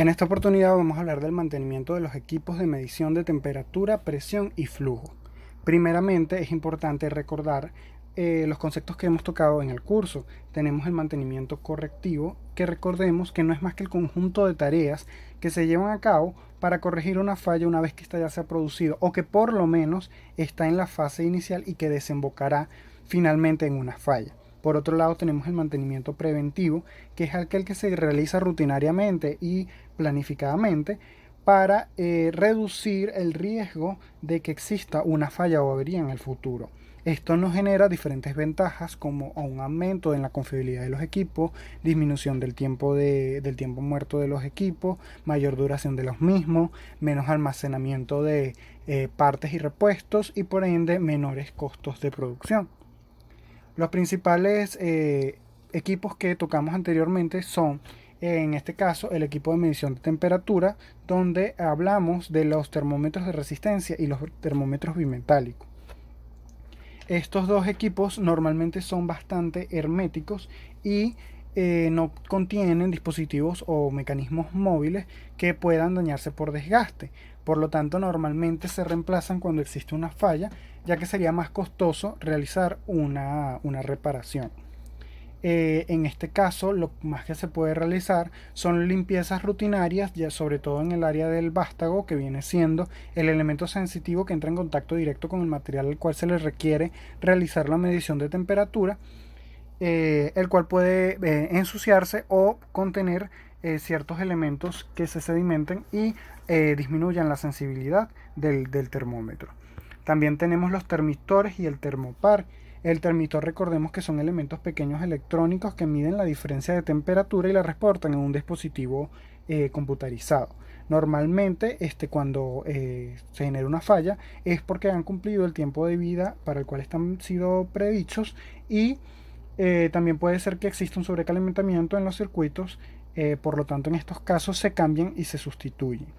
En esta oportunidad vamos a hablar del mantenimiento de los equipos de medición de temperatura, presión y flujo. Primeramente es importante recordar los conceptos que hemos tocado en el curso. Tenemos el mantenimiento correctivo, que recordemos que no es más que el conjunto de tareas que se llevan a cabo para corregir una falla una vez que esta ya se ha producido o que por lo menos está en la fase inicial y que desembocará finalmente en una falla. Por otro lado, tenemos el mantenimiento preventivo, que es aquel que se realiza rutinariamente y planificadamente para reducir el riesgo de que exista una falla o avería en el futuro. Esto nos genera diferentes ventajas como un aumento en la confiabilidad de los equipos, disminución del del tiempo muerto de los equipos, mayor duración de los mismos, menos almacenamiento de partes y repuestos y por ende menores costos de producción. Los principales equipos que tocamos anteriormente son, en este caso, el equipo de medición de temperatura, donde hablamos de los termómetros de resistencia y los termómetros bimetálicos. Estos dos equipos normalmente son bastante herméticos y no contienen dispositivos o mecanismos móviles que puedan dañarse por desgaste. Por lo tanto, normalmente se reemplazan cuando existe una falla, ya que sería más costoso realizar una reparación. En este caso, lo más que se puede realizar son limpiezas rutinarias, ya sobre todo en el área del vástago, que viene siendo el elemento sensitivo que entra en contacto directo con el material al cual se le requiere realizar la medición de temperatura, el cual puede ensuciarse o contener ciertos elementos que se sedimenten y disminuyan la sensibilidad del termómetro. También tenemos los termistores y el termopar. El termistor, recordemos que son elementos pequeños electrónicos que miden la diferencia de temperatura y la reportan en un dispositivo computarizado. Normalmente, cuando se genera una falla es porque han cumplido el tiempo de vida para el cual están sido predichos y también puede ser que exista un sobrecalentamiento en los circuitos, por lo tanto en estos casos se cambian y se sustituyen.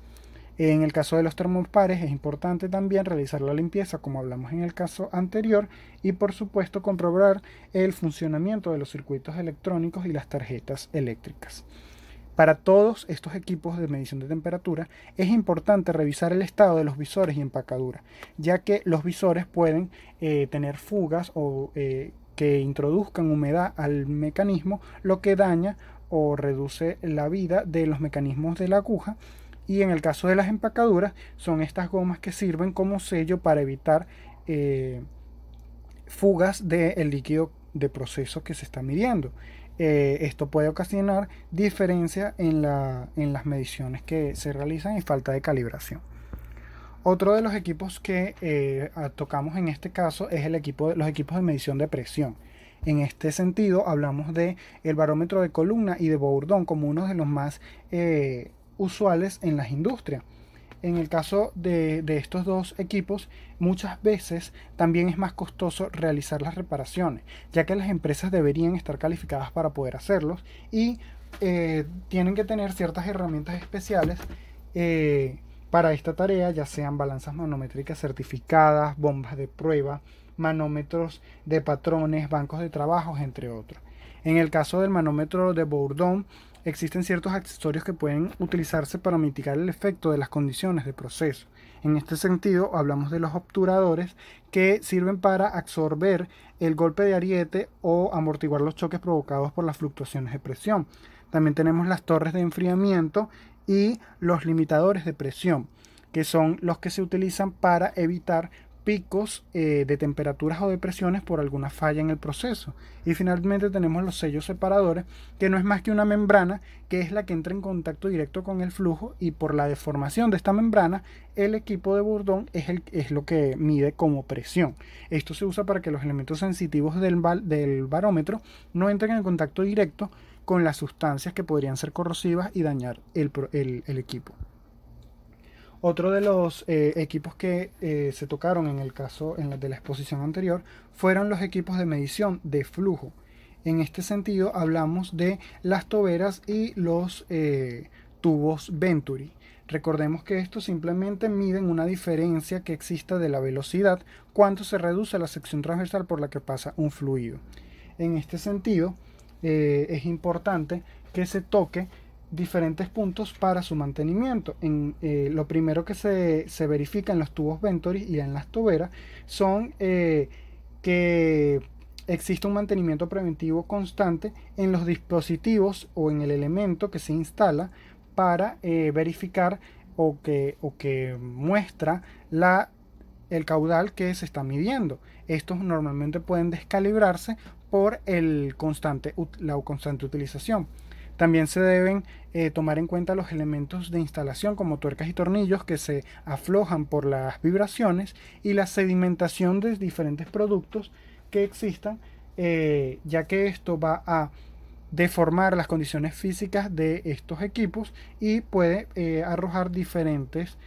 En el caso de los termopares es importante también realizar la limpieza como hablamos en el caso anterior y por supuesto comprobar el funcionamiento de los circuitos electrónicos y las tarjetas eléctricas. Para todos estos equipos de medición de temperatura es importante revisar el estado de los visores y empacaduras, ya que los visores pueden tener fugas o que introduzcan humedad al mecanismo, lo que daña o reduce la vida de los mecanismos de la aguja. Y en el caso de las empacaduras, son estas gomas que sirven como sello para evitar fugas del líquido de proceso que se está midiendo. Esto puede ocasionar diferencia en las mediciones que se realizan y falta de calibración. Otro de los equipos que tocamos en este caso es los equipos de medición de presión. En este sentido, hablamos de el barómetro de columna y de Bourdon como uno de los más usuales en las industrias. En el caso de estos dos equipos, muchas veces también es más costoso realizar las reparaciones, ya que las empresas deberían estar calificadas para poder hacerlos y tienen que tener ciertas herramientas especiales para esta tarea, ya sean balanzas manométricas certificadas, bombas de prueba, manómetros de patrones, bancos de trabajo, entre otros. En el caso del manómetro de Bourdon, existen ciertos accesorios que pueden utilizarse para mitigar el efecto de las condiciones de proceso. En este sentido, hablamos de los obturadores que sirven para absorber el golpe de ariete o amortiguar los choques provocados por las fluctuaciones de presión. También tenemos las torres de enfriamiento y los limitadores de presión, que son los que se utilizan para evitar picos de temperaturas o de presiones por alguna falla en el proceso. Y finalmente tenemos los sellos separadores, que no es más que una membrana que es la que entra en contacto directo con el flujo, y por la deformación de esta membrana el equipo de Bourdon es lo que mide como presión. Esto se usa para que los elementos sensitivos del barómetro no entren en contacto directo con las sustancias que podrían ser corrosivas y dañar el equipo. Otro de los equipos que se tocaron en el caso de la exposición anterior fueron los equipos de medición de flujo. En este sentido hablamos de las toberas y los tubos Venturi. Recordemos que estos simplemente miden una diferencia que exista de la velocidad cuando se reduce la sección transversal por la que pasa un fluido. En este sentido es importante que se toque diferentes puntos para su mantenimiento. Lo primero que se verifica en los tubos Venturi y en las toberas son que existe un mantenimiento preventivo constante en los dispositivos o en el elemento que se instala para verificar o que muestra el caudal que se está midiendo. Estos normalmente pueden descalibrarse por la constante utilización. También se deben tomar en cuenta los elementos de instalación como tuercas y tornillos que se aflojan por las vibraciones y la sedimentación de diferentes productos que existan, ya que esto va a deformar las condiciones físicas de estos equipos y puede arrojar diferentes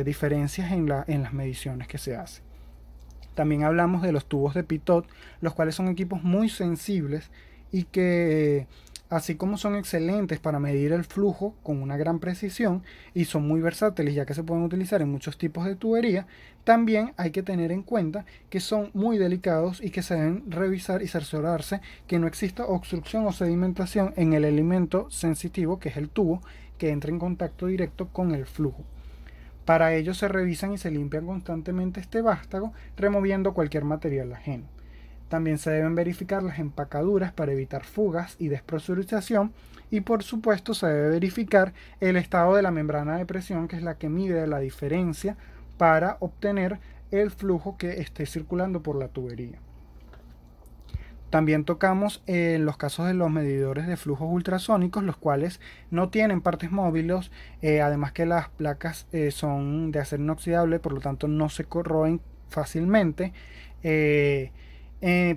diferencias en las mediciones que se hacen. También hablamos de los tubos de pitot, los cuales son equipos muy sensibles y que así como son excelentes para medir el flujo con una gran precisión y son muy versátiles ya que se pueden utilizar en muchos tipos de tubería, también hay que tener en cuenta que son muy delicados y que se deben revisar y cerciorarse que no exista obstrucción o sedimentación en el elemento sensitivo, que es el tubo, que entra en contacto directo con el flujo. Para ello se revisan y se limpian constantemente este vástago, removiendo cualquier material ajeno. También se deben verificar las empacaduras para evitar fugas y despresurización, y por supuesto se debe verificar el estado de la membrana de presión, que es la que mide la diferencia para obtener el flujo que esté circulando por la tubería. También tocamos los casos de los medidores de flujos ultrasónicos, los cuales no tienen partes móviles, además que las placas son de acero inoxidable, por lo tanto no se corroen fácilmente.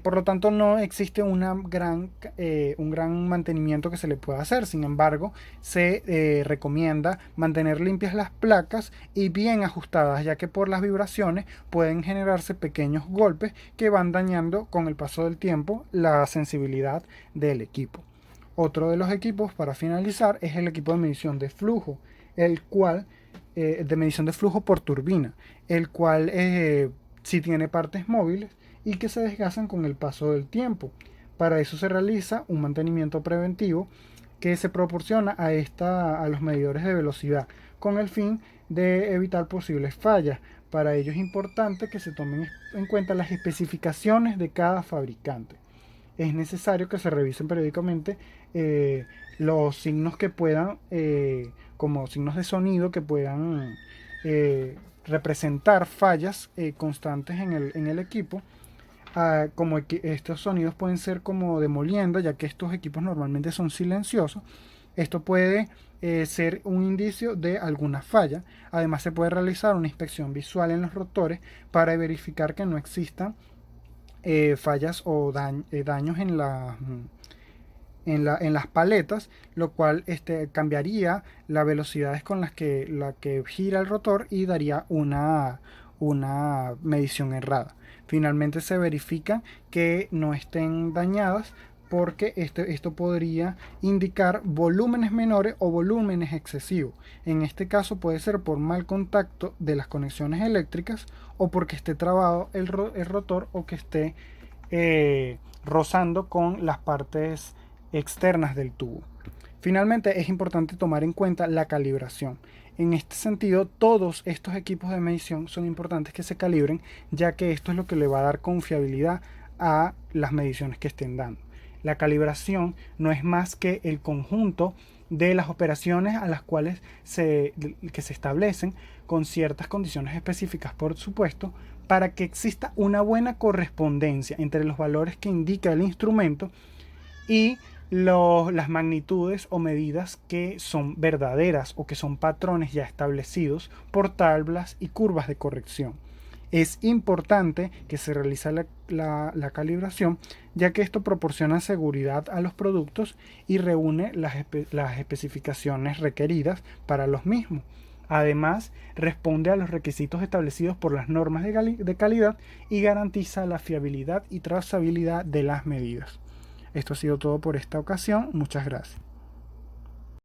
Por lo tanto no existe un gran mantenimiento que se le pueda hacer. Sin embargo, se recomienda mantener limpias las placas y bien ajustadas, ya que por las vibraciones pueden generarse pequeños golpes que van dañando con el paso del tiempo la sensibilidad del equipo. Otro de los equipos, para finalizar, es el equipo de medición de flujo, el cual de medición de flujo por turbina, el cual sí tiene partes móviles y que se desgastan con el paso del tiempo. Para eso se realiza un mantenimiento preventivo que se proporciona a los medidores de velocidad con el fin de evitar posibles fallas. Para ello es importante que se tomen en cuenta las especificaciones de cada fabricante. Es necesario que se revisen periódicamente los signos que puedan, como signos de sonido que puedan representar fallas constantes en el equipo. Como estos sonidos pueden ser como de molienda, ya que estos equipos normalmente son silenciosos. Esto puede ser un indicio de alguna falla. Además se puede realizar una inspección visual en los rotores para verificar que no existan fallas o daños en las paletas, lo cual cambiaría las velocidades con la que gira el rotor y daría una medición errada. Finalmente se verifica que no estén dañadas, porque esto podría indicar volúmenes menores o volúmenes excesivos. En este caso puede ser por mal contacto de las conexiones eléctricas o porque esté trabado el rotor o que esté rozando con las partes externas del tubo. Finalmente es importante tomar en cuenta la calibración. En este sentido, todos estos equipos de medición son importantes que se calibren, ya que esto es lo que le va a dar confiabilidad a las mediciones que estén dando. La calibración no es más que el conjunto de las operaciones a las cuales se establecen con ciertas condiciones específicas, por supuesto, para que exista una buena correspondencia entre los valores que indica el instrumento y las magnitudes o medidas que son verdaderas o que son patrones ya establecidos por tablas y curvas de corrección. Es importante que se realice la calibración, ya que esto proporciona seguridad a los productos y reúne las especificaciones requeridas para los mismos. Además, responde a los requisitos establecidos por las normas de calidad y garantiza la fiabilidad y trazabilidad de las medidas. Esto ha sido todo por esta ocasión. Muchas gracias.